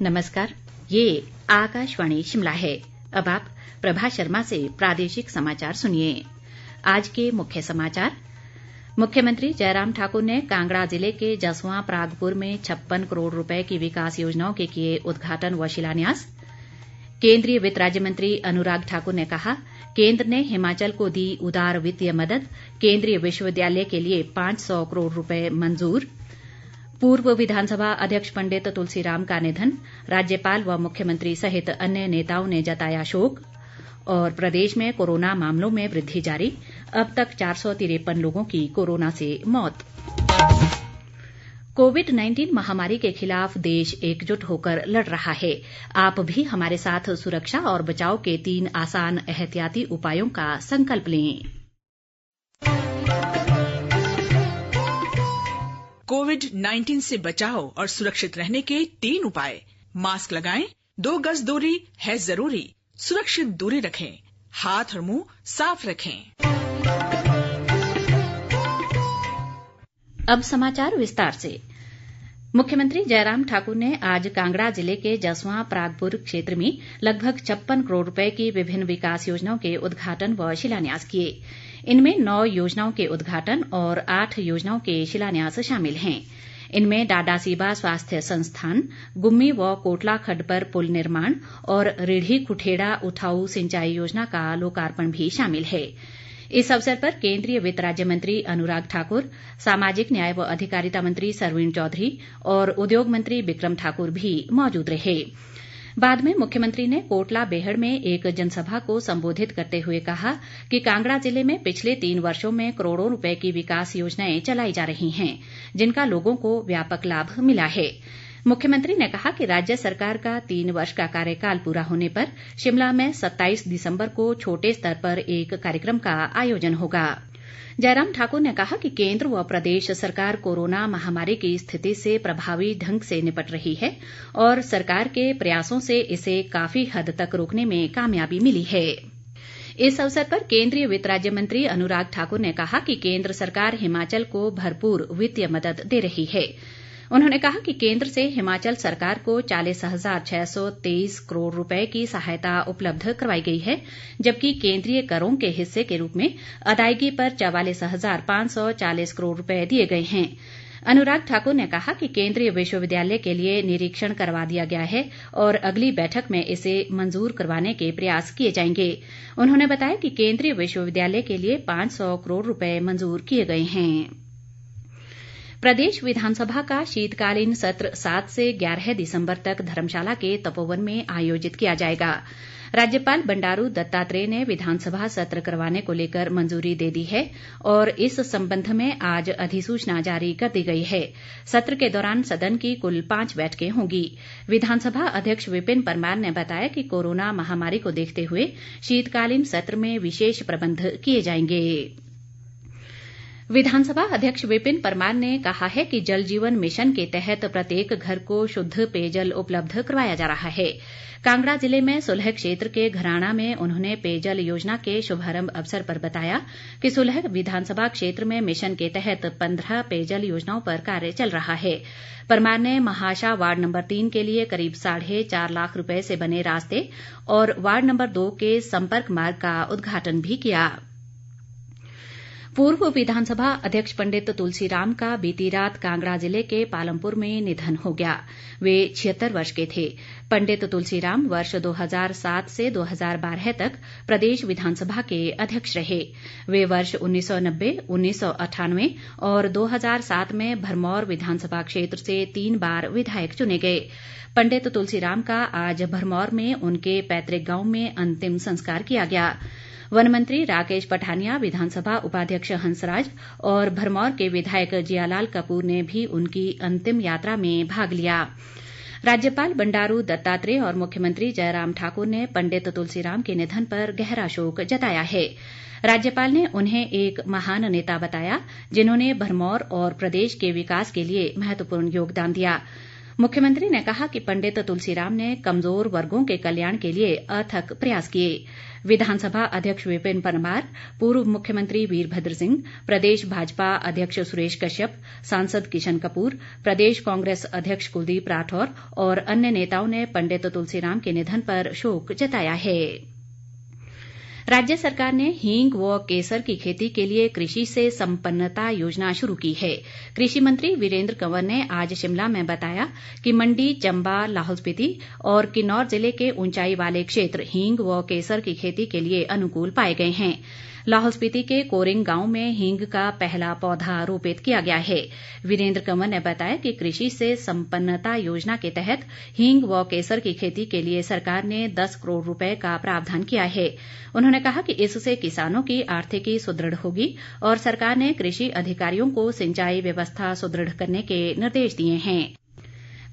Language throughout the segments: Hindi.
नमस्कार, ये आकाशवाणी शिमला है। अब आप प्रभा शर्मा से प्रादेशिक समाचार सुनिए। आज के मुख्य समाचार। मुख्यमंत्री जयराम ठाकुर ने कांगड़ा जिले के जसवां परागपुर में 56 करोड़ रुपए की विकास योजनाओं के किए उद्घाटन व शिलान्यास। केंद्रीय वित्त राज्य मंत्री अनुराग ठाकुर ने कहा, केंद्र ने हिमाचल को दी उदार वित्तीय मदद, केंद्रीय विश्वविद्यालय के लिए 500 करोड़ रुपए मंजूर। पूर्व विधानसभा अध्यक्ष पंडित तुलसी राम का निधन, राज्यपाल व मुख्यमंत्री सहित अन्य नेताओं ने जताया शोक। और प्रदेश में कोरोना मामलों में वृद्धि जारी, अब तक 453 लोगों की कोरोना से मौत। कोविड-19 महामारी के खिलाफ देश एकजुट होकर लड़ रहा है। आप भी हमारे साथ सुरक्षा और बचाव के 3 आसान एहतियाती उपायों का संकल्प लें। कोविड-19 से बचाव और सुरक्षित रहने के 3 उपाय। मास्क लगाएं, 2 गज दूरी है जरूरी, सुरक्षित दूरी रखें, हाथ और मुंह साफ रखें। अब समाचार विस्तार से। मुख्यमंत्री जयराम ठाकुर ने आज कांगड़ा जिले के जसवां परागपुर क्षेत्र में लगभग 56 करोड़ रुपए की विभिन्न विकास योजनाओं के उद्घाटन व शिलान्यास किए। इनमें 9 योजनाओं के उद्घाटन और 8 योजनाओं के शिलान्यास शामिल हैं। इनमें डाडासीबा स्वास्थ्य संस्थान, गुम्मी व कोटला खड्ड पर पुल निर्माण और रीढ़ी कुठेड़ा उठाऊ सिंचाई योजना का लोकार्पण भी शामिल है। इस अवसर पर केंद्रीय वित्त राज्य मंत्री अनुराग ठाकुर, सामाजिक न्याय व अधिकारिता मंत्री सरवीण चौधरी और उद्योग मंत्री बिक्रम ठाकुर भी मौजूद रहे। बाद में मुख्यमंत्री ने कोटला बेहड़ में एक जनसभा को संबोधित करते हुए कहा कि कांगड़ा जिले में पिछले 3 वर्षों में करोड़ों रुपए की विकास योजनाएं चलाई जा रही हैं, जिनका लोगों को व्यापक लाभ मिला है। मुख्यमंत्री ने कहा कि राज्य सरकार का 3 वर्ष का कार्यकाल पूरा होने पर शिमला में 27 दिसंबर को छोटे स्तर पर एक कार्यक्रम का आयोजन होगा। जयराम ठाकुर ने कहा कि केंद्र व प्रदेश सरकार कोरोना महामारी की स्थिति से प्रभावी ढंग से निपट रही है और सरकार के प्रयासों से इसे काफी हद तक रोकने में कामयाबी मिली है। इस अवसर पर केंद्रीय वित्त राज्य मंत्री अनुराग ठाकुर ने कहा कि केंद्र सरकार हिमाचल को भरपूर वित्तीय मदद दे रही है। उन्होंने कहा कि केंद्र से हिमाचल सरकार को 40,623 करोड़ रुपए की सहायता उपलब्ध करवाई गई है, जबकि केंद्रीय करों के हिस्से के रूप में अदायगी पर 44,540 करोड़ रुपए दिए गए हैं। अनुराग ठाकुर ने कहा कि केंद्रीय विश्वविद्यालय के लिए निरीक्षण करवा दिया गया है और अगली बैठक में इसे मंजूर करवाने के प्रयास किए जाएंगे। उन्होंने बताया कि केंद्रीय विश्वविद्यालय के लिए 500 करोड़ रुपए मंजूर किए गए हैं। प्रदेश विधानसभा का शीतकालीन सत्र 7 से 11 दिसंबर तक धर्मशाला के तपोवन में आयोजित किया जाएगा। राज्यपाल बंडारू दत्तात्रेय ने विधानसभा सत्र करवाने को लेकर मंजूरी दे दी है और इस संबंध में आज अधिसूचना जारी कर दी गई है। सत्र के दौरान सदन की कुल 5 बैठकें होंगी। विधानसभा अध्यक्ष विपिन परमार ने बताया कि कोरोना महामारी को देखते हुए शीतकालीन सत्र में विशेष प्रबंध किए जाएंगे। विधानसभा अध्यक्ष विपिन परमार ने कहा है कि जल जीवन मिशन के तहत प्रत्येक घर को शुद्ध पेयजल उपलब्ध करवाया जा रहा है। कांगड़ा जिले में सुलह क्षेत्र के घराणा में उन्होंने पेयजल योजना के शुभारंभ अवसर पर बताया कि सुलह विधानसभा क्षेत्र में मिशन के तहत 15 पेयजल योजनाओं पर कार्य चल रहा है। परमार ने महाशा वार्ड नंबर 3 के लिए करीब 4.5 लाख रुपए से बने रास्ते और वार्ड नंबर 2 के संपर्क मार्ग का उद्घाटन भी किया। पूर्व विधानसभा अध्यक्ष पंडित तुलसी राम का बीती रात कांगड़ा जिले के पालमपुर में निधन हो गया। वे 76 वर्ष के थे। पंडित तुलसी राम वर्ष 2007 से 2012 तक प्रदेश विधानसभा के अध्यक्ष रहे। वे वर्ष 1990, 1998 और 2007 में भरमौर विधानसभा क्षेत्र से 3 बार विधायक चुने गए। पंडित तुलसी राम का आज भरमौर में उनके पैतृक गांव में अंतिम संस्कार किया गया। वन मंत्री राकेश पठानिया, विधानसभा उपाध्यक्ष हंसराज और भरमौर के विधायक जियालाल कपूर ने भी उनकी अंतिम यात्रा में भाग लिया। राज्यपाल बंडारू दत्तात्रेय और मुख्यमंत्री जयराम ठाकुर ने पंडित तुलसी राम के निधन पर गहरा शोक जताया है। राज्यपाल ने उन्हें एक महान नेता बताया, जिन्होंने भरमौर और प्रदेश के विकास के लिए महत्वपूर्ण योगदान दिया। मुख्यमंत्री ने कहा कि पंडित तुलसी राम ने कमजोर वर्गों के कल्याण के लिए अथक प्रयास किए। विधानसभा अध्यक्ष विपिन परमार, पूर्व मुख्यमंत्री वीरभद्र सिंह, प्रदेश भाजपा अध्यक्ष सुरेश कश्यप, सांसद किशन कपूर, प्रदेश कांग्रेस अध्यक्ष कुलदीप राठौर और अन्य नेताओं ने पंडित तुलसीराम के निधन पर शोक जताया है। राज्य सरकार ने हींग व केसर की खेती के लिए कृषि से संपन्नता योजना शुरू की है। कृषि मंत्री वीरेंद्र कंवर ने आज शिमला में बताया कि मंडी, चंबा, लाहौल स्पीति और किन्नौर जिले के ऊंचाई वाले क्षेत्र हींग व केसर की खेती के लिए अनुकूल पाए गए हैं। लाहौल स्पीति के कोरिंग गांव में हींग का पहला पौधा रोपित किया गया है। वीरेंद्र कंवर ने बताया कि कृषि से संपन्नता योजना के तहत हींग व केसर की खेती के लिए सरकार ने 10 करोड़ रुपए का प्रावधान किया है। उन्होंने कहा कि इससे किसानों की आर्थिकी सुदृढ़ होगी और सरकार ने कृषि अधिकारियों को सिंचाई व्यवस्था सुदृढ़ करने के निर्देश दिए हैं।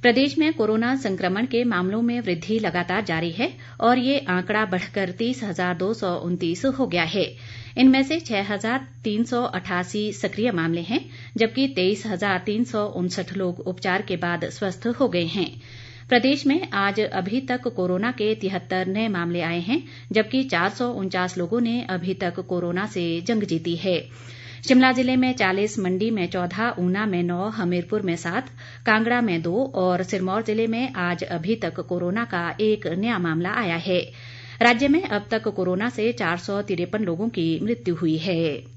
प्रदेश में कोरोना संक्रमण के मामलों में वृद्धि लगातार जारी है और ये आंकड़ा बढ़कर 30,229 हो गया है। इनमें से 6,388 सक्रिय मामले हैं, जबकि 23,359 लोग उपचार के बाद स्वस्थ हो गए हैं। प्रदेश में आज अभी तक कोरोना के 73 नए मामले आए हैं, जबकि 449 लोगों ने अभी तक कोरोना से जंग जीती है। शिमला जिले में 40, मंडी में 14, ऊना में 9, हमीरपुर में 7, कांगड़ा में 2 और सिरमौर जिले में आज अभी तक कोरोना का एक नया मामला आया है। राज्य में अब तक कोरोना से 453 लोगों की मृत्यु हुई है।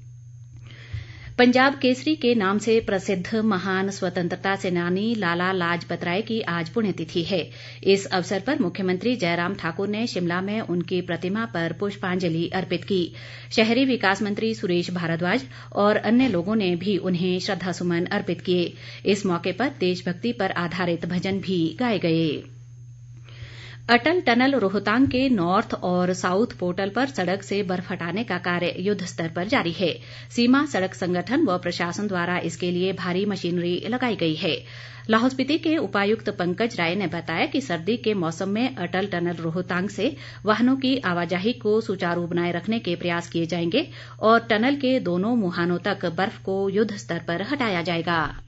पंजाब केसरी के नाम से प्रसिद्ध महान स्वतंत्रता सेनानी लाला लाजपत राय की आज पुण्यतिथि है। इस अवसर पर मुख्यमंत्री जयराम ठाकुर ने शिमला में उनकी प्रतिमा पर पुष्पांजलि अर्पित की। शहरी विकास मंत्री सुरेश भारद्वाज और अन्य लोगों ने भी उन्हें श्रद्धासुमन अर्पित किए। इस मौके पर देशभक्ति पर आधारित भजन भी गाए गए। अटल टनल रोहतांग के नॉर्थ और साउथ पोर्टल पर सड़क से बर्फ हटाने का कार्य युद्ध स्तर पर जारी है। सीमा सड़क संगठन व प्रशासन द्वारा इसके लिए भारी मशीनरी लगाई गई है। लाहौल स्पीति के उपायुक्त पंकज राय ने बताया कि सर्दी के मौसम में अटल टनल रोहतांग से वाहनों की आवाजाही को सुचारू बनाए रखने के प्रयास किए जाएंगे और टनल के दोनों मुहानों तक बर्फ को युद्ध स्तर पर हटाया जाएगा।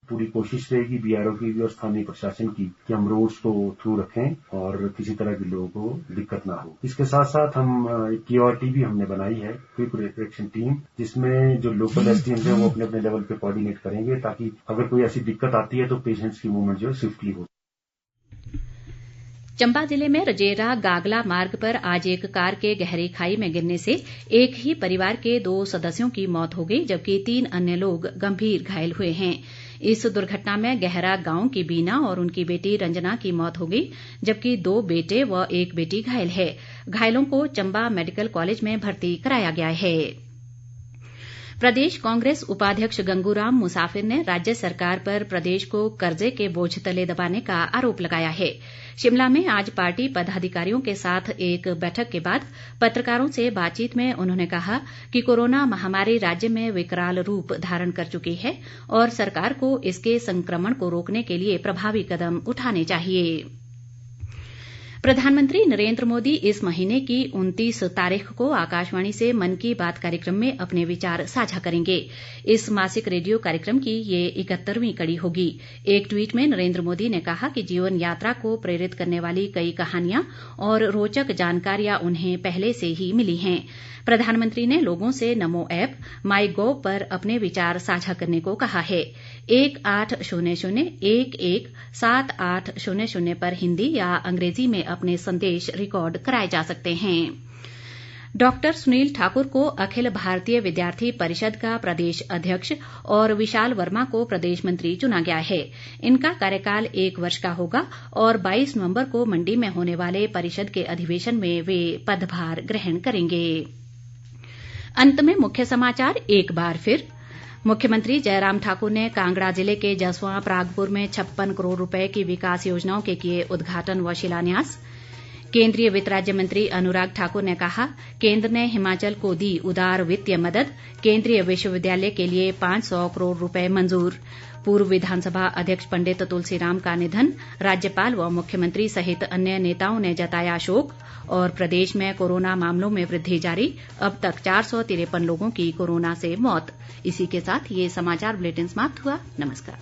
पूरी कोशिश रहेगी बीआरओ की भी और स्थानीय प्रशासन की कि हम रोड्स को थ्रू रखें और किसी तरह के लोगों को दिक्कत ना हो। इसके साथ साथ हम एक क्यूआरटी भी हमने बनाई है, क्विक रिएक्शन टीम, जिसमें जो लोकल एसडीएम है वो अपने अपने लेवल पे कोऑर्डिनेट करेंगे ताकि अगर कोई ऐसी दिक्कत आती है तो पेशेंट्स की मूवमेंट जो है स्विफ्टली हो। चंबा जिले में रजेरा गागला मार्ग पर आज एक कार के गहरी खाई में गिरने से एक ही परिवार के 2 सदस्यों की मौत हो गई, जबकि 3 अन्य लोग गंभीर घायल हुए हैं। इस दुर्घटना में गहरा गांव की बीना और उनकी बेटी रंजना की मौत हो गई, जबकि 2 बेटे व 1 बेटी घायल है। घायलों को चंबा मेडिकल कॉलेज में भर्ती कराया गया है। प्रदेश कांग्रेस उपाध्यक्ष गंगूराम मुसाफिर ने राज्य सरकार पर प्रदेश को कर्जे के बोझ तले दबाने का आरोप लगाया है। शिमला में आज पार्टी पदाधिकारियों के साथ एक बैठक के बाद पत्रकारों से बातचीत में उन्होंने कहा कि कोरोना महामारी राज्य में विकराल रूप धारण कर चुकी है और सरकार को इसके संक्रमण को रोकने के लिए प्रभावी कदम उठाने चाहिए। प्रधानमंत्री नरेंद्र मोदी इस महीने की 29 तारीख को आकाशवाणी से मन की बात कार्यक्रम में अपने विचार साझा करेंगे। इस मासिक रेडियो कार्यक्रम की ये 71वीं कड़ी होगी। एक ट्वीट में नरेंद्र मोदी ने कहा कि जीवन यात्रा को प्रेरित करने वाली कई कहानियां और रोचक जानकारियां उन्हें पहले से ही मिली हैं। प्रधानमंत्री ने लोगों से नमो ऐप, माई गोव पर अपने विचार साझा करने को कहा है। 1800-117800 पर हिंदी या अंग्रेजी में अपने संदेश रिकॉर्ड कराए जा सकते हैं। डॉक्टर सुनील ठाकुर को अखिल भारतीय विद्यार्थी परिषद का प्रदेश अध्यक्ष और विशाल वर्मा को प्रदेश मंत्री चुना गया है। इनका कार्यकाल 1 वर्ष का होगा और 22 नवंबर को मंडी में होने वाले परिषद के अधिवेशन में वे पदभार ग्रहण करेंगे। अंत में मुख्य समाचार एक बार फिर। मुख्यमंत्री जयराम ठाकुर ने कांगड़ा जिले के जसवां परागपुर में 56 करोड़ रुपए की विकास योजनाओं के किए उद्घाटन व शिलान्यास। केंद्रीय वित्त राज्य मंत्री अनुराग ठाकुर ने कहा, केंद्र ने हिमाचल को दी उदार वित्तीय मदद, केंद्रीय विश्वविद्यालय के लिए 500 करोड़ रुपए मंजूर। पूर्व विधानसभा अध्यक्ष पंडित तुलसीराम का निधन, राज्यपाल व मुख्यमंत्री सहित अन्य नेताओं ने जताया शोक। और प्रदेश में कोरोना मामलों में वृद्धि जारी, अब तक 453 लोगों की कोरोना से मौत। इसी के साथ ये समाचार बुलेटिन समाप्त हुआ। नमस्कार।